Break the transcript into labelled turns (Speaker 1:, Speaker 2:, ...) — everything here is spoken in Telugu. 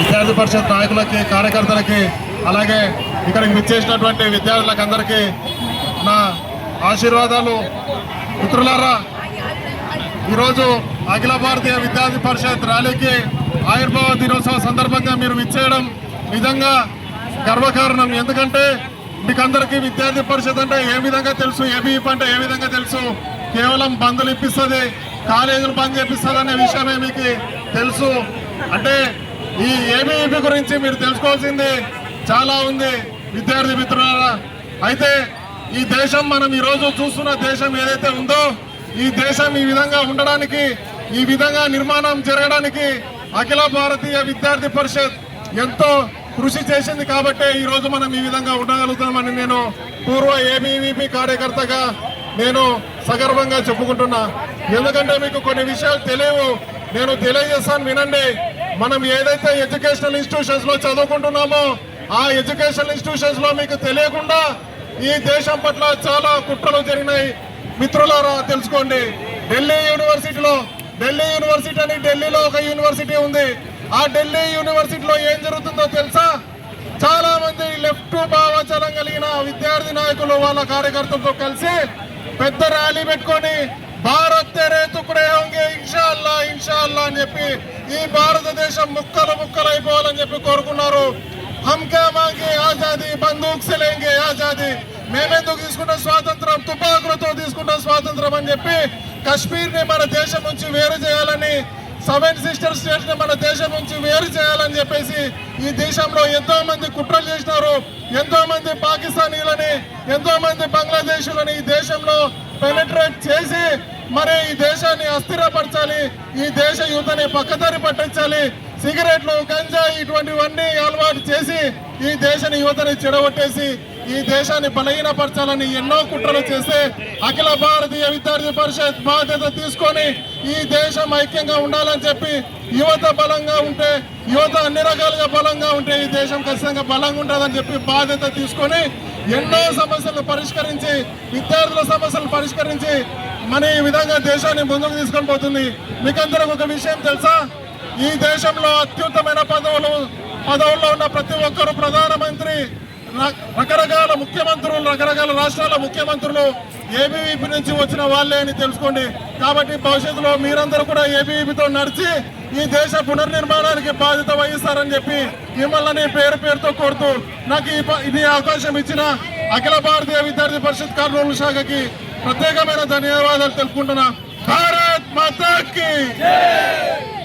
Speaker 1: విద్యార్థి పరిషత్ నాయకులకి, కార్యకర్తలకి, అలాగే ఇక్కడికి విచ్చేసినటువంటి విద్యార్థులకు అందరికీ నా ఆశీర్వాదాలు. మిత్రులారా, ఈరోజు అఖిల భారతీయ విద్యార్థి పరిషత్ ర్యాలీకి ఆవిర్భావ దినోత్సవ సందర్భంగా మీరు విచ్చేయడం నిజంగా గర్వకారణం. ఎందుకంటే మీకు అందరికీ విద్యార్థి పరిషత్ అంటే ఏ విధంగా తెలుసు, ఏబీవీపీ అంటే ఏ విధంగా తెలుసు. కేవలం బంధులు ఇప్పిస్తుంది, కాలేజీలు బంద్ చేపిస్తుంది అనే విషయమే మీకు తెలుసు. అంటే ఈ ఏబీవీపీ గురించి మీరు తెలుసుకోవాల్సింది చాలా ఉంది విద్యార్థి మిత్రులారా. అయితే ఈ దేశం, మనం ఈరోజు చూస్తున్న దేశం ఏదైతే ఉందో, ఈ దేశం ఈ విధంగా ఉండడానికి, ఈ విధంగా నిర్మాణం జరగడానికి అఖిల భారతీయ విద్యార్థి పరిషత్ ఎంతో కృషి చేసింది. కాబట్టి ఈరోజు మనం ఈ విధంగా ఉండగలుగుతామని నేను పూర్వ ఏబీవీపీ కార్యకర్తగా నేను సగర్వంగా చెప్పుకుంటున్నా. ఎందుకంటే మీకు కొన్ని విషయాలు తెలియవు, నేను తెలియజేస్తాను, వినండి. మనం ఏదైతే ఎడ్యుకేషనల్ ఇన్స్టిట్యూషన్స్ లో చదువుకుంటున్నామో, ఆ ఎడ్యుకేషనల్ ఇన్స్టిట్యూషన్స్ లో మీకు తెలియకుండా ఈ దేశం పట్ల చాలా కుట్రలు జరిగినాయి. మిత్రులారా తెలుసుకోండి. ఢిల్లీ యూనివర్సిటీ అని ఢిల్లీలో ఒక యూనివర్సిటీ ఉంది. ఆ ఢిల్లీ యూనివర్సిటీలో ఏం జరుగుతుందో తెలుసా? చాలా మంది లెఫ్ట్ భావజాలం కలిగిన విద్యార్థి నాయకులు వాళ్ళ కార్యకర్తలతో కలిసి పెద్ద ర్యాలీ పెట్టుకొని భారత్ తెరే తుకడే హోంగే ఇన్షాల్లా ఇన్షాల్లా అని చెప్పి ఈ భారతదేశం ముక్కలు అయిపోవాలని చెప్పి కోరుకున్నారు. హమ్ క్యా మాంగే ఆజాదీ, బందూక్ సే లేంగే ఆజాదీ. మేమెందుకు తీసుకుంటాం స్వాతంత్రం, తుపాకులతో తీసుకుంటాం స్వాతంత్రం అని చెప్పి కశ్మీర్ ని మన దేశం నుంచి వేరు చేయాలని, 7 సిస్టర్ స్టేట్స్ ని మన దేశం నుంచి వేరు చేయాలని చెప్పేసి ఈ దేశంలో ఎంతో మంది కుట్రలు చేసినారు. ఎంతో మంది పాకిస్తానీలని, ఎంతో మంది బంగ్లాదేశీలని ఈ దేశంలో పెనిట్రేట్ చేసి మరి ఈ దేశాన్ని అస్థిరపరచాలి, ఈ దేశ యువతని పక్కదారి పట్టించాలి, సిగరెట్లు, గంజాయి ఇటువంటివన్నీ అలవాటు చేసి ఈ దేశ యువతని చెడగొట్టేసి ఈ దేశాన్ని బలహీనపరచాలని ఎన్నో కుట్రలు చేస్తే అఖిల భారతీయ విద్యార్థి పరిషత్ బాధ్యత తీసుకొని ఈ దేశం ఐక్యంగా ఉండాలని చెప్పి, యువత బలంగా ఉంటే, యువత అన్ని రకాలుగా బలంగా ఉంటే ఈ దేశం ఖచ్చితంగా బలంగా ఉంటుందని చెప్పి బాధ్యత తీసుకొని ఎన్నో సమస్యలు పరిష్కరించి, విద్యార్థుల సమస్యలు పరిష్కరించి మన ఈ విధంగా దేశాన్ని ముందుకు తీసుకొని పోతుంది. మీకందరికి ఒక విషయం తెలుసా? ఈ దేశంలో అత్యుత్తమైన పదవుల్లో ఉన్న ప్రతి ఒక్కరు ప్రధానమంత్రి, రకరకాల ముఖ్యమంత్రులు, రకరకాల రాష్ట్రాల ముఖ్యమంత్రులు ఏబీవీపీ నుంచి వచ్చిన వాళ్ళే అని తెలుసుకోండి. కాబట్టి భవిష్యత్తులో మీరందరూ కూడా ఏబీవీపీతో నడిచి ఈ దేశ పునర్నిర్మాణానికి బాధ్యత వహిస్తారని చెప్పి మిమ్మల్ని పేరుతో కోరుతూ నాకు ఇది అవకాశం ఇచ్చిన అఖిల భారతీయ విద్యార్థి పరిషత్ కర్నూలు శాఖకి ప్రత్యేకమైన ధన్యవాదాలు తెలుపుకుంటున్నా. భారత్ మాతా కీ జై.